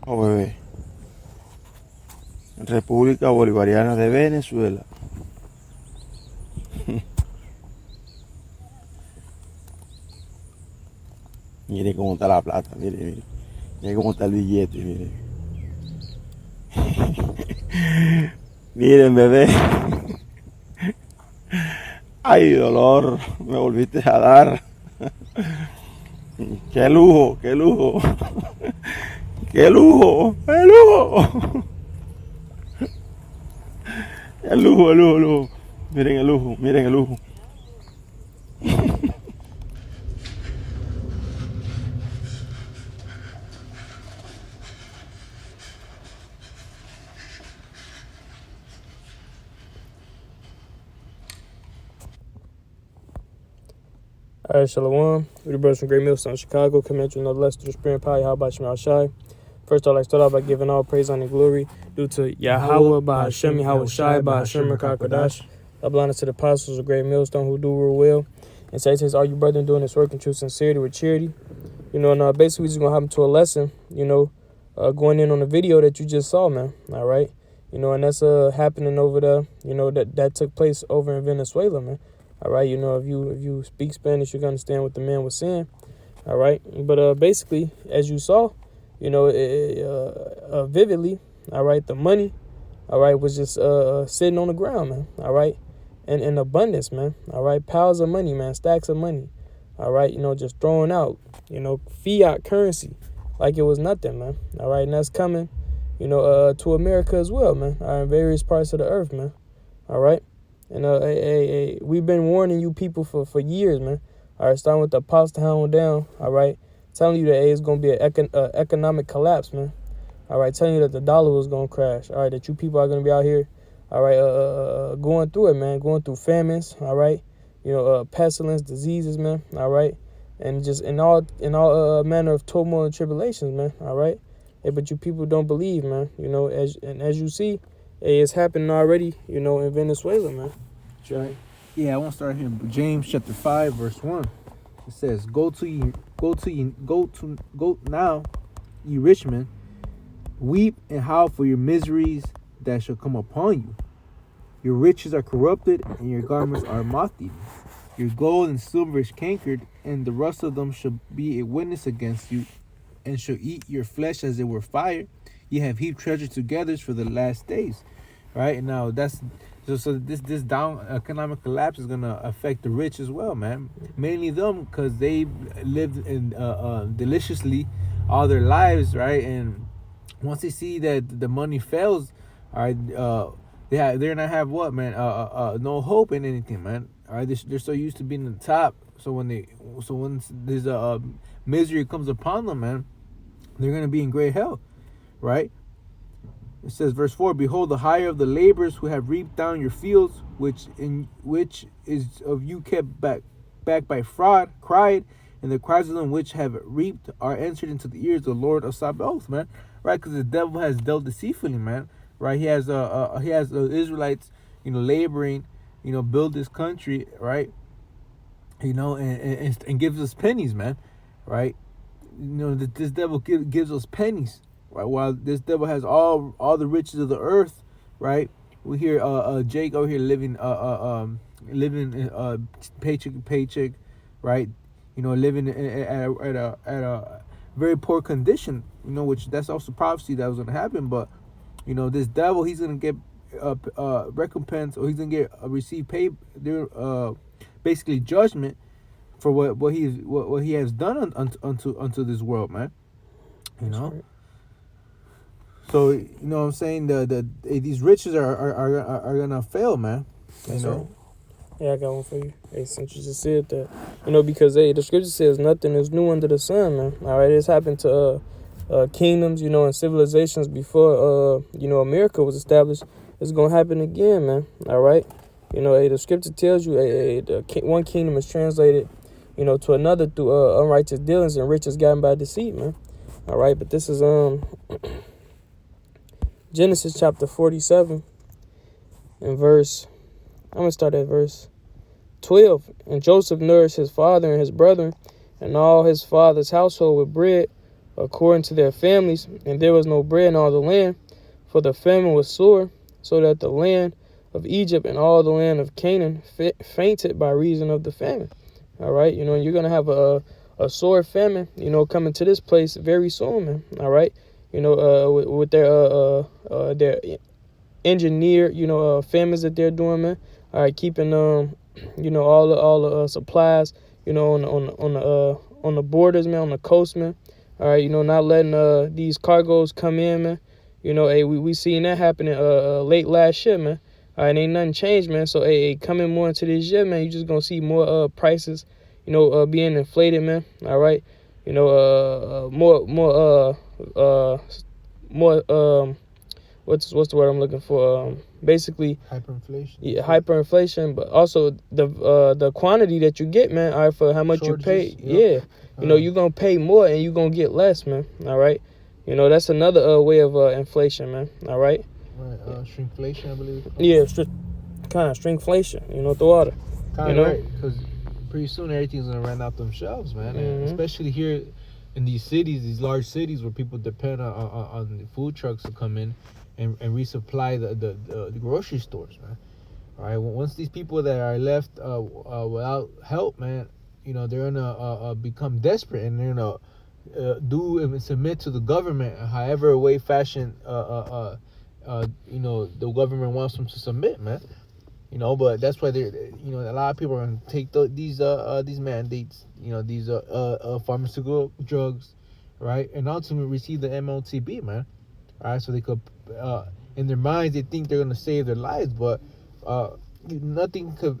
Oh, bebé. República Bolivariana de Venezuela. Mire cómo está la plata, mire. Mire cómo está el billete, mire. Miren, bebé. Ay, dolor, me volviste a dar. Qué lujo, qué lujo. Qué lujo, qué lujo. El lujo, el lujo, el lujo. Miren el lujo, miren el lujo. All right, Shalom. We're the brothers from Great Millstone, Chicago. Coming at you nonetheless through the Spirit and power. How about Shemel Shai? First, I'd like to start off by giving all praise, honor, and glory due to Yahweh, Bahashem, Yahweh Shai, Bahashem, Rakakodash. Double honor to the apostles of Great Millstone who do rule well. And say, all you brethren doing this work in true sincerity with charity. And basically, we're just going to hop into a lesson, going in on the video that you just saw, man. All right. And that's happening over there, that took place over in Venezuela, man. All right, if you speak Spanish, you can understand what the man was saying. All right, but basically, as you saw, vividly, all right, the money, all right, was just sitting on the ground, man. All right, and in abundance, man. All right, piles of money, man, stacks of money. All right, just throwing out, fiat currency like it was nothing, man. All right, and that's coming, to America as well, man. In various parts of the earth, man. All right. And we've been warning you people for years, man. All right, starting with the apostle hound down, all right, telling you that it's going to be an economic collapse, man. All right, telling you that the dollar was going to crash. All right, that you people are going to be out here, all right, going through it, man, going through famines, all right, pestilence, diseases, man, all right, and just in all manner of turmoil and tribulations, man, all right. Hey, but you people don't believe, man, as you see. Hey, it's happening already, in Venezuela, man. Right. Yeah, I want to start here in James chapter 5, verse 1. It says, Go now, ye rich men, weep and howl for your miseries that shall come upon you. Your riches are corrupted, and your garments are moth-eaten. Your gold and silver is cankered, and the rust of them shall be a witness against you, and shall eat your flesh as it were fire. Ye have heaped treasure together for the last days. Right now, that's so this down economic collapse is gonna affect the rich as well, man. Mainly them, because they lived in deliciously all their lives, right? And once they see that the money fails, all right, they're gonna have what, man? No hope in anything, man. All right, they're so used to being at the top. So when there's a misery comes upon them, man, they're gonna be in great hell, right? It says, verse 4, Behold, the hire of the laborers who have reaped down your fields, which is of you kept back by fraud, cried, and the cries of them which have reaped are entered into the ears of the Lord of Sabaoth, man. Right, because the devil has dealt deceitfully, man. Right, he has the Israelites, laboring, build this country, right. And gives us pennies, man. Right, this devil gives us pennies. Right, while this devil has all the riches of the earth, right? We hear Jake over here living paycheck to paycheck, right? Living at a very poor condition, which that's also prophecy that was going to happen. But this devil, he's going to get recompense, or he's going to receive basically judgment for what he has done unto this world, man. Right. So what I'm saying, these riches are gonna fail, man. Right. Yeah, I got one for you. Hey, since you just said that, because the scripture says nothing is new under the sun, man. All right, it's happened to kingdoms, and civilizations before America was established. It's gonna happen again, man. All right, the scripture tells you, one kingdom is translated, to another through unrighteous dealings, and riches gotten by deceit, man. All right, but this is Genesis chapter 47 and I'm going to start at verse 12. And Joseph nourished his father and his brethren and all his father's household with bread according to their families, and there was no bread in all the land, for the famine was sore, so that the land of Egypt and all the land of Canaan fainted by reason of the famine. All right, you know, you're gonna have a sore famine, you know, coming to this place very soon, man. All right, you know, with their engineered, you know, famines that they're doing, man. All right, keeping you know, all the supplies, you know, on the borders, man, on the coast, man. All right, you know, not letting these cargoes come in, man. You know, hey, we seen that happening late last year, man. All right, ain't nothing changed, man. So, hey, coming more into this year, man, you just gonna see more prices, you know, being inflated, man. All right, you know, more what's the word I'm looking for? Basically, Hyperinflation. Yeah, hyperinflation, but also the quantity that you get, man. All right, for how much Shortages, you pay. yep. Yeah, you know, you're gonna pay more and you're gonna get less, man. All right, you know, that's another way of inflation, man. All right. Right. Shrinkflation, I believe. Yeah, kind of shrinkflation. You know, the water. Kind You of know? right, because pretty soon everything's gonna run out them shelves, man. And Mhm. especially here in these cities, these large cities where people depend on the food trucks to come in and resupply the grocery stores, man. All right. Once these people that are left without help, man, you know, they're gonna become desperate and they're gonna do and submit to the government, however way fashion you know, the government wants them to submit, man. You know, but that's why you know, a lot of people are gonna take these mandates, you know, these pharmaceutical drugs, right, and ultimately receive the MLTB, man. All right, so they could, in their minds, they think they're gonna save their lives, but nothing could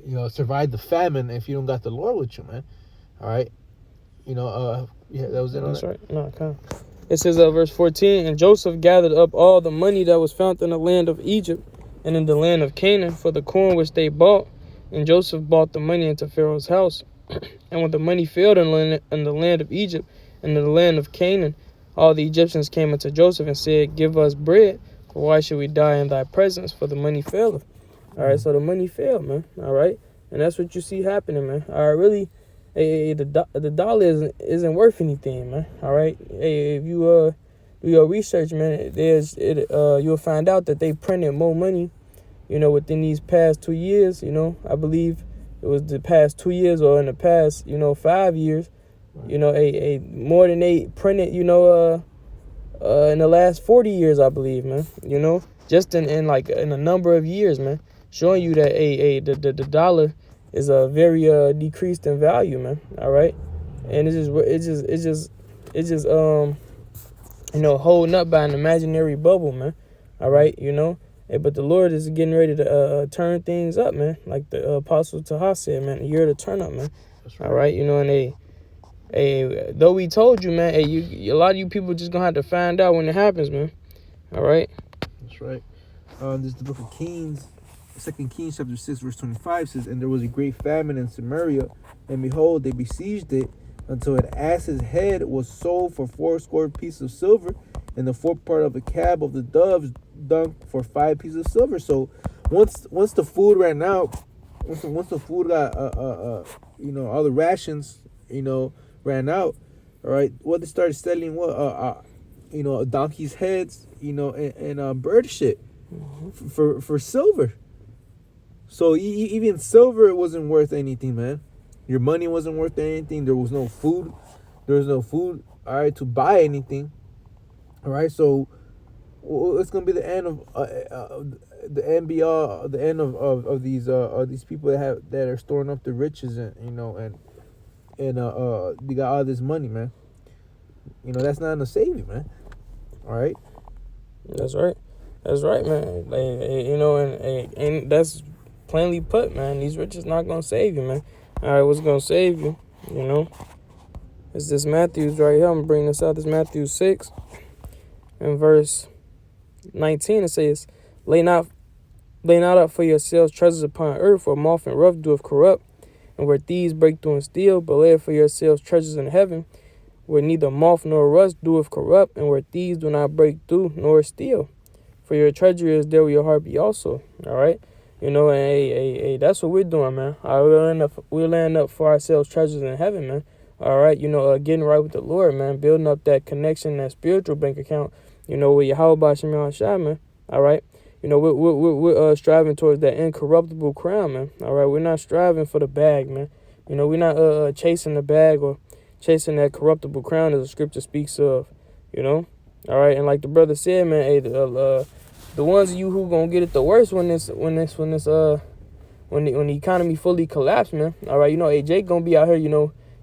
you know, survive the famine if you don't got the Lord with you, man. All right, you know, yeah, that was it. That's right. No, kind of. It says, verse 14, and Joseph gathered up all the money that was found in the land of Egypt and in the land of Canaan for the corn which they bought. And Joseph bought the money into Pharaoh's house. And when the money failed in the land of Egypt and in the land of Canaan, all the Egyptians came unto Joseph and said, give us bread, for why should we die in thy presence? For the money faileth. All right, so the money failed, man. All right, and that's what you see happening, man. All right, really. Hey, the dollar isn't worth anything, man. All right. Hey, if you do your research, man, you'll find out that they printed more money, you know, within these past 2 years. You know, I believe it was the past 2 years or in the past, you know, 5 years. You know, more than they printed, you know, in the last 40 years, I believe, man. You know, just in a number of years, man, showing you that the dollar is a very decreased in value, man. All right, and it's just you know, holding up by an imaginary bubble, man. All right, you know, but the Lord is getting ready to turn things up, man. Like the Apostle Taha said, man, the year to turn up, man. That's right. All right, you know, and though we told you, man, a lot of you people just gonna have to find out when it happens, man. All right. That's right. This is the book of Kings. 2 Kings chapter 6 verse 25 says, and there was a great famine in Samaria, and behold, they besieged it until an ass's head was sold for 80 pieces of silver, and the forepart of a cab of the doves dung for 5 pieces of silver. So once the food ran out, once the food got you know, all the rations, you know, ran out, all right, what they started selling, you know, donkeys' heads, you know, and bird shit for silver. So even silver wasn't worth anything, man. Your money wasn't worth anything. There was no food. All right, to buy anything. All right, so it's gonna be the end of the end of these people that are storing up the riches, and you know, and they got all this money, man. You know, that's not gonna save you, man. All right. That's right. That's right, man. You know, and that's plainly put, man. These riches not gonna save you, man. All right, what's gonna save you? You know, it's this Matthew's right here. I'm gonna bring this out. This Matthew 6, and verse 19. It says, "Lay not up for yourselves treasures upon earth, where moth and rust doeth corrupt, and where thieves break through and steal. But lay up for yourselves treasures in heaven, where neither moth nor rust doeth corrupt, and where thieves do not break through nor steal. For your treasure is there where your heart be also." All right. You know, and that's what we're doing, man. We're laying up for ourselves treasures in heaven, man. All right, getting right with the Lord, man, building up that connection, that spiritual bank account, with Yahweh Shem Yahushua, man. All right, we're striving towards that incorruptible crown, man. All right, we're not striving for the bag, man. We're not chasing the bag or chasing that corruptible crown, as the scripture speaks of. All right, and like the brother said, man, hey, the ones of you who gonna get it the worst when the economy fully collapse, man. All right, hey, Jake gonna be out here,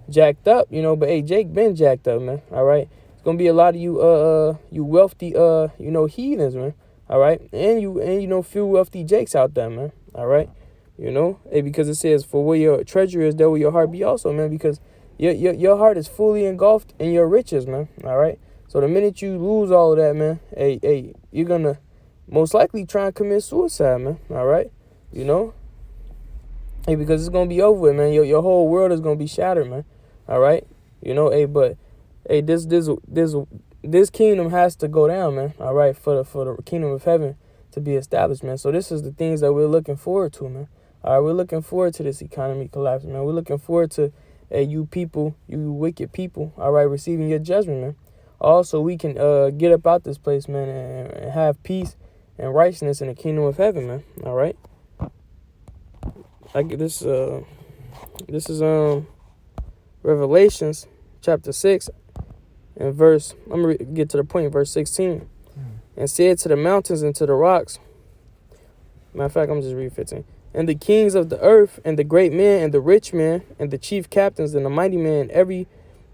jacked up, but hey, Jake been jacked up, man. All right, it's gonna be a lot of you wealthy heathens, man. All right, and few wealthy Jakes out there, man. All right, hey, because it says, for where your treasure is, there will your heart be also, man. Because your heart is fully engulfed in your riches, man. All right, so the minute you lose all of that, man, hey, you're gonna most likely try and commit suicide, man. All right, hey, because it's gonna be over with, man. Your whole world is gonna be shattered, man. All right, hey, but hey, this kingdom has to go down, man. All right, for the kingdom of heaven to be established, man. So this is the things that we're looking forward to, man. All right, we're looking forward to this economy collapse, man. We're looking forward to you people, you wicked people, all right, receiving your judgment, man. Also, we can get up out this place, man, and have peace and righteousness in the kingdom of heaven, man. All right. This is Revelations chapter 6 and verse, I'm going to get to the point, verse 16. And said to the mountains and to the rocks, matter of fact, I'm just reading 15. And the kings of the earth, and the great men, and the rich men, and the chief captains, and the mighty men, and every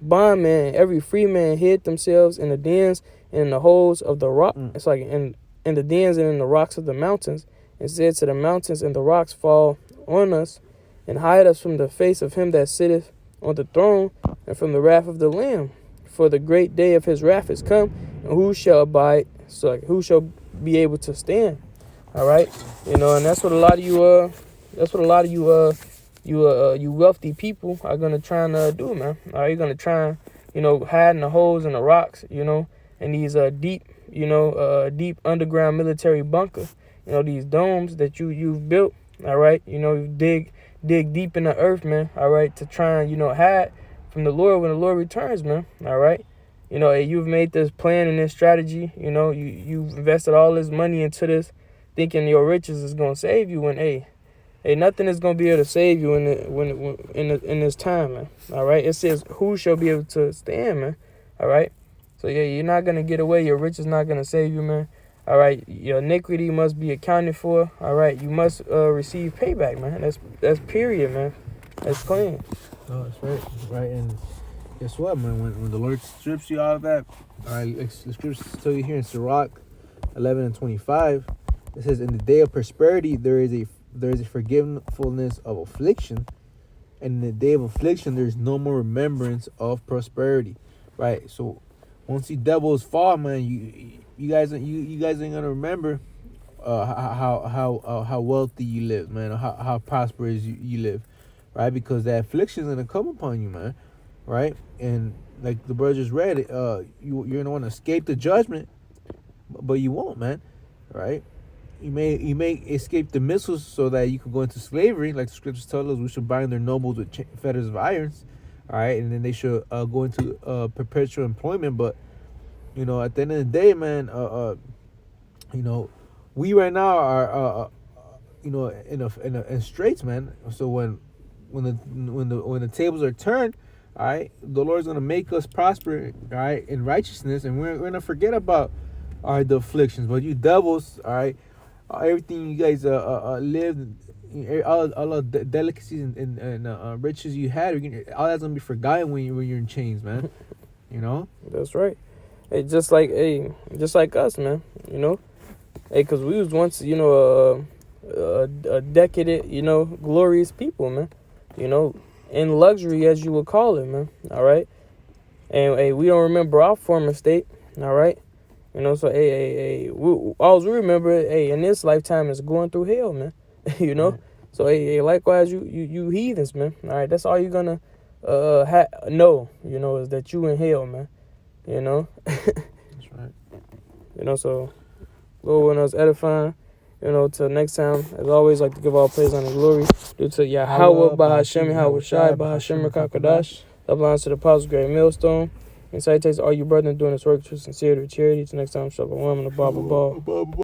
bondman, and every free man hid themselves in the dens and in the holes of the rock. It's like in the dens and in the rocks of the mountains. And said to the mountains and the rocks, fall on us, and hide us from the face of him that sitteth on the throne, and from the wrath of the Lamb. For the great day of his wrath is come, and who shall abide? So who shall be able to stand? All right, and that's what a lot of you wealthy people are gonna try and do, man. All right, you're gonna try and hide in the holes in the rocks, in these deep underground military bunker, these domes that you've built. All right, you dig deep in the earth, man. All right, to try and hide from the Lord when the Lord returns, man. All right, you've made this plan and this strategy. You've invested all this money into this, thinking your riches is gonna save you. When hey, nothing is gonna be able to save you in this time, man. All right, it says who shall be able to stand, man. All right, so yeah, you're not gonna get away. Your riches not gonna save you, man. All right, your iniquity must be accounted for. All right, you must receive payback, man. That's period, man. That's clean. Oh, that's right. That's right. And guess what, man? When the Lord strips you out of that, all right, the scriptures tell you here in Sirach 11 and 25, it says, in the day of prosperity there is a forgetfulness of affliction, and in the day of affliction there is no more remembrance of prosperity. Right. So once the devils fall, man, you guys ain't gonna remember how wealthy you live, man, or how prosperous you live, right? Because that affliction is gonna come upon you, man, right? And like the brother just read, you're gonna want to escape the judgment, but you won't, man, right? You may escape the missiles so that you can go into slavery, like the scriptures tell us. We should bind their nobles with fetters of irons, all right, and then they should go into perpetual employment, but at the end of the day, man, we right now are, in straits, man. So when the tables are turned, all right, the Lord's gonna make us prosper, all right, in righteousness, and we're gonna forget about the afflictions. But you devils, all right, everything you guys lived, all the delicacies and riches you had, all that's gonna be forgotten when you're in chains, man. That's right. Hey, just like us, man. Hey, cause we was once, a decadent, glorious people, man. In luxury, as you would call it, man. All right. And hey, we don't remember our former state. All right. So all we remember, in this lifetime is going through hell, man. So likewise, you heathens, man. All right, that's all you're gonna know, is that you in hell, man. That's right. So Lord, when us edifying, till next time, as always, like to give all praise and glory due to Yahweh, Bahashem, Yahushai, Bahashem, Rakakadash. Love lines to the Apostles' Great Millstone. And salutations to all you brethren doing this work to sincerity, charity. Till next time, Shalom and the Bible ball.